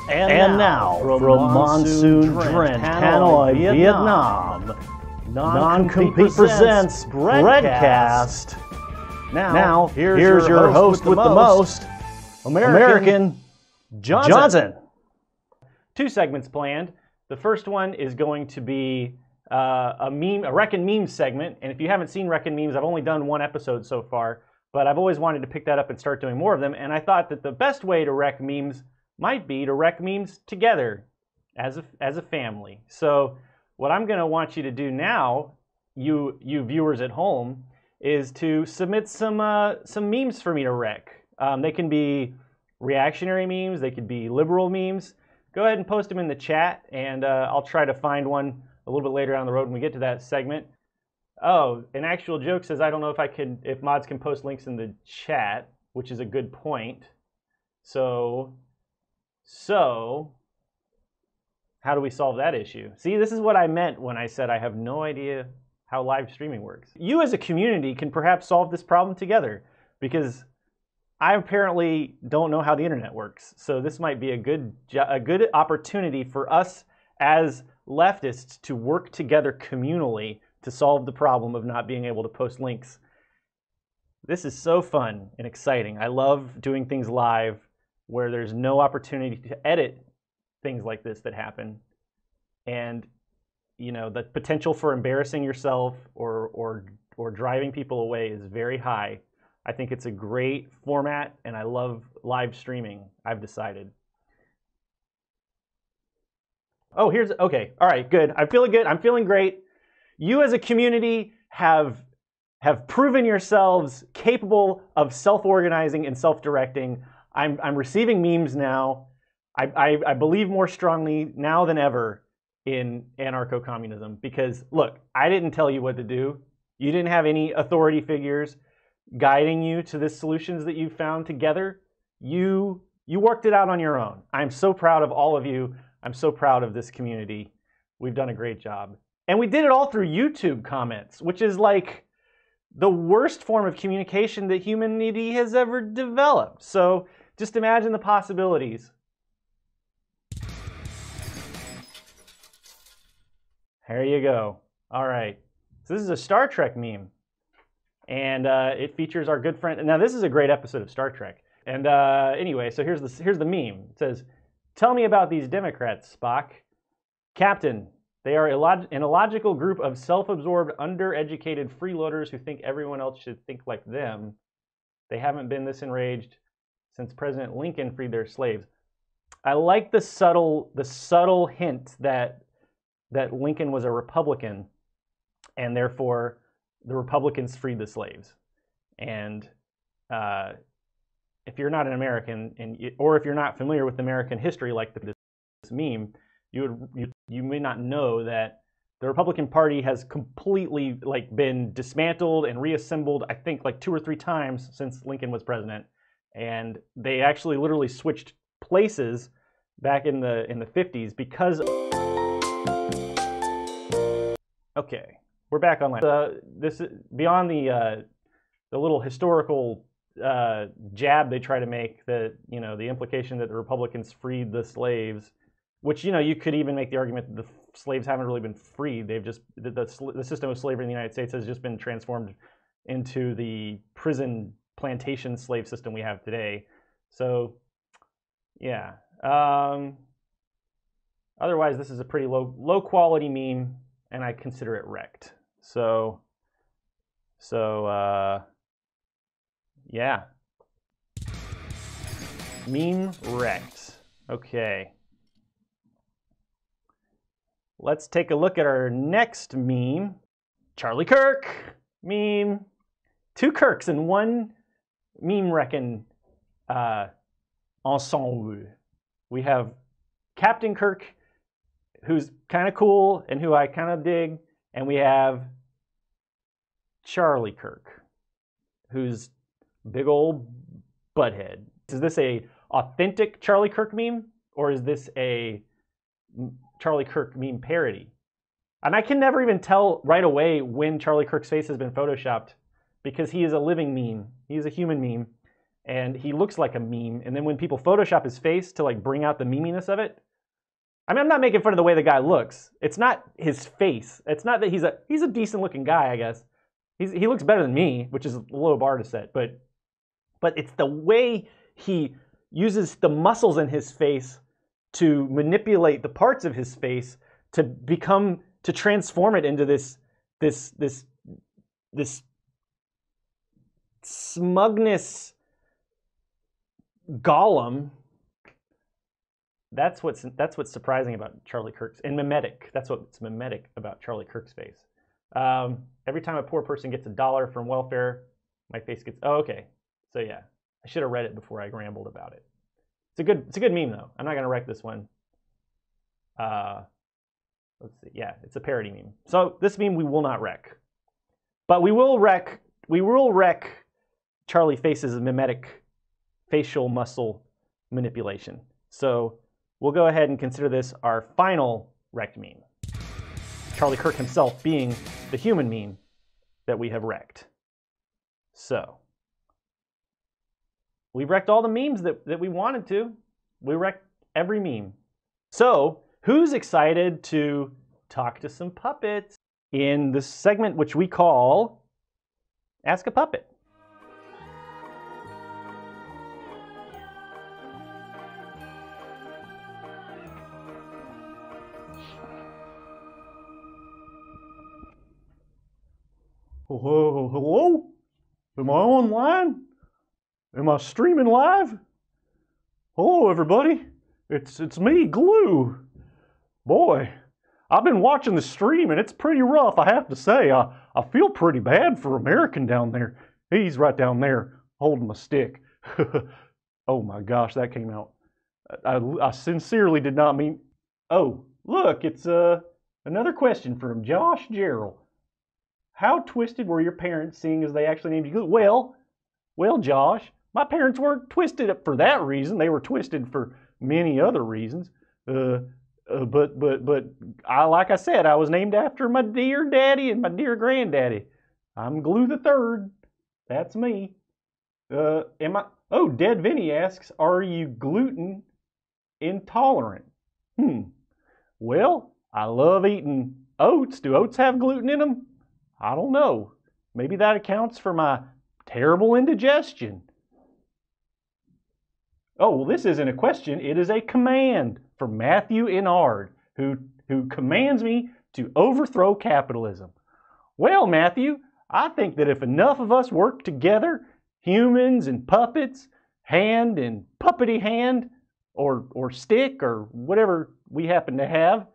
And now, from monsoon-drenched Hanoi, Vietnam, Non-Compete presents Breadcast. Now, here's your host with the most, American Johnson. Two segments planned. The first one is going to be a Reckon Memes segment. And if you haven't seen Reckon Memes, I've only done one episode so far, but I've always wanted to pick that up and start doing more of them. And I thought that the best way to wreck memes might be to wreck memes together as a family. So what I'm going to want you to do now, you viewers at home, is to submit some memes for me to wreck. They can be reactionary memes, they could be liberal memes. Go ahead and post them in the chat, and I'll try to find one a little bit later down the road when we get to that segment. Oh, an actual joke says, I don't know if mods can post links in the chat, which is a good point. So how do we solve that issue? See, this is what I meant when I said I have no idea how live streaming works. You as a community can perhaps solve this problem together, because I apparently don't know how the internet works. So this might be a good opportunity for us as leftists to work together communally to solve the problem of not being able to post links. This is so fun and exciting. I love doing things live where there's no opportunity to edit things like this that happen. And the potential for embarrassing yourself or driving people away is very high. I think it's a great format, and I love live streaming, I've decided. Oh, okay, all right, good. I'm feeling good, I'm feeling great. You as a community have proven yourselves capable of self-organizing and self-directing. I'm receiving memes now. I believe more strongly now than ever in anarcho-communism, because look, I didn't tell you what to do. You didn't have any authority figures guiding you to the solutions that you found together. You worked it out on your own. I'm so proud of all of you. I'm so proud of this community. We've done a great job. And we did it all through YouTube comments, which is like the worst form of communication that humanity has ever developed. So just imagine the possibilities. There you go. All right. So this is a Star Trek meme. And it features our good friend. Now, this is a great episode of Star Trek. And anyway, so here's the meme. It says, "Tell me about these Democrats, Spock. Captain, they are an illogical group of self-absorbed, undereducated freeloaders who think everyone else should think like them. They haven't been this enraged since President Lincoln freed their slaves." I like the subtle hint that Lincoln was a Republican, and therefore the Republicans freed the slaves. And if you're not an American, or if you're not familiar with American history like this meme, you may not know that the Republican Party has completely been dismantled and reassembled, I think 2 or 3 times since Lincoln was president. And they actually literally switched places back in the 50s because. Okay. We're back online. This is beyond the little historical jab they try to make, that the implication that the Republicans freed the slaves, which you could even make the argument that the slaves haven't really been freed. They've just the system of slavery in the United States has just been transformed into the prison plantation slave system we have today. So yeah. Otherwise, this is a pretty low quality meme, and I consider it wrecked. So yeah. Meme wrecked. Okay. Let's take a look at our next meme. Charlie Kirk meme. 2 Kirks in one meme wrecking ensemble. We have Captain Kirk, who's kind of cool and who I kind of dig, and we have Charlie Kirk, who's big old butthead. Is this a authentic Charlie Kirk meme, or is this a Charlie Kirk meme parody? And I can never even tell right away when Charlie Kirk's face has been photoshopped, because he is a living meme. He's a human meme. and he looks like a meme. And then when people Photoshop his face to like bring out the meminess of it, I mean, I'm not making fun of the way the guy looks. It's not his face. It's not that he's a decent looking guy, I guess. He looks better than me, which is a low bar to set, but it's the way he uses the muscles in his face to manipulate the parts of his face to transform it into this smugness golem. That's what's surprising about Charlie Kirk's, and mimetic. That's what's mimetic about Charlie Kirk's face. Every time a poor person gets $1 from welfare, my face gets. Oh, okay. So yeah, I should have read it before I rambled about it. It's a good meme though. I'm not gonna wreck this one. Let's see. Yeah, it's a parody meme. So this meme we will not wreck, but we will wreck Charlie Face's mimetic facial muscle manipulation. So we'll go ahead and consider this our final wrecked meme. Charlie Kirk himself being the human meme that we have wrecked. So we've wrecked all the memes that we wanted to. We wrecked every meme. So who's excited to talk to some puppets in this segment which we call Ask a Puppet? Hello, hello? Am I online? Am I streaming live? Hello, everybody. It's me, Glue. Boy, I've been watching the stream and it's pretty rough, I have to say. I feel pretty bad for American down there. He's right down there holding my stick. Oh my gosh, that came out. I sincerely did not mean... Oh, look, it's another question from Josh Gerald. How twisted were your parents, seeing as they actually named you Glue? Well, Josh, my parents weren't twisted for that reason. They were twisted for many other reasons. But like I said, I was named after my dear daddy and my dear granddaddy. I'm Glue the Third. That's me. Oh, Dead Vinny asks, are you gluten intolerant? Well, I love eating oats. Do oats have gluten in them? I don't know. Maybe that accounts for my terrible indigestion. Oh, well, this isn't a question. It is a command from Matthew Inard, who commands me to overthrow capitalism. Well, Matthew, I think that if enough of us work together, humans and puppets, hand and puppety hand, or stick, or whatever we happen to have,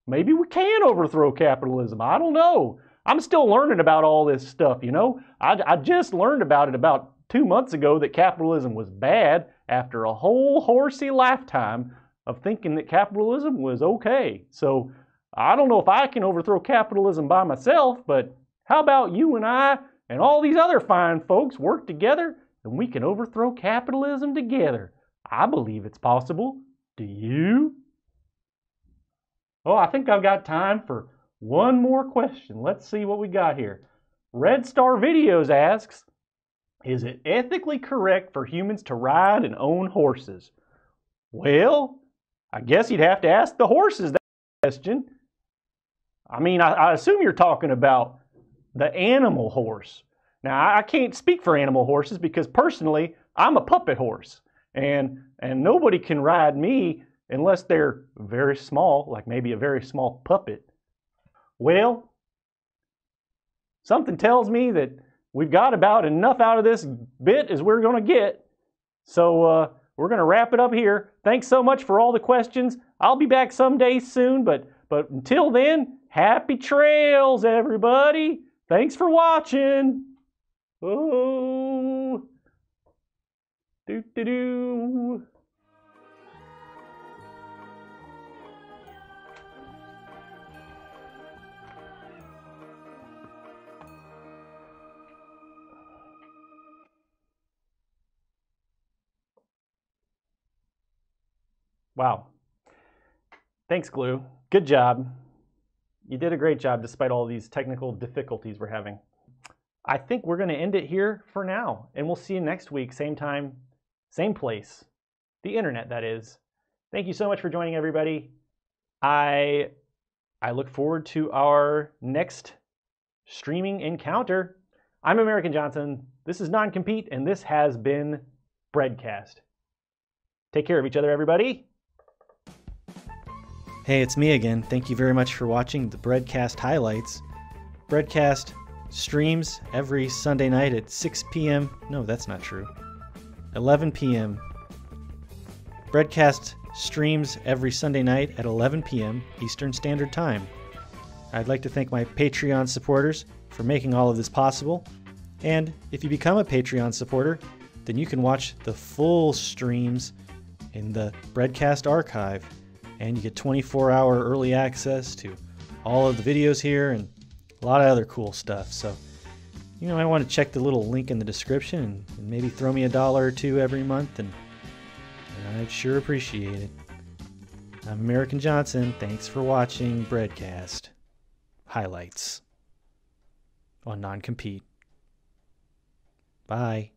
maybe we can overthrow capitalism. I don't know. I'm still learning about all this stuff, you know. I just learned about it about 2 months ago that capitalism was bad after a whole horsey lifetime of thinking that capitalism was okay. So I don't know if I can overthrow capitalism by myself, but how about you and I and all these other fine folks work together and we can overthrow capitalism together? I believe it's possible. Do you? Oh, I think I've got time for one more question. Let's see what we got here. Red Star Videos asks, is it ethically correct for humans to ride and own horses? Well, I guess you'd have to ask the horses that question. I mean, I assume you're talking about the animal horse. Now, I can't speak for animal horses because personally, I'm a puppet horse. And nobody can ride me unless they're very small, like maybe a very small puppet. Well, something tells me that we've got about enough out of this bit as we're going to get. So we're going to wrap it up here. Thanks so much for all the questions. I'll be back someday soon, but until then, happy trails, everybody. Thanks for watching. Oh, do. Wow. Thanks, Glue. Good job. You did a great job despite all these technical difficulties we're having. I think we're going to end it here for now, and we'll see you next week, same time, same place. The internet, that is. Thank you so much for joining, everybody. I look forward to our next streaming encounter. I'm American Johnson. This is Non-Compete, and this has been Breadcast. Take care of each other, everybody. Hey, it's me again. Thank you very much for watching the Breadcast highlights. Breadcast streams every Sunday night at 6 p.m. No, that's not true. 11 p.m. Breadcast streams every Sunday night at 11 p.m. Eastern Standard Time. I'd like to thank my Patreon supporters for making all of this possible. And if you become a Patreon supporter, then you can watch the full streams in the Breadcast archive. And you get 24-hour early access to all of the videos here and a lot of other cool stuff. So, you know, I want to check the little link in the description and maybe throw me $1 or $2 every month, and I'd sure appreciate it. I'm American Johnson. Thanks for watching Breadcast highlights on Non-Compete. Bye.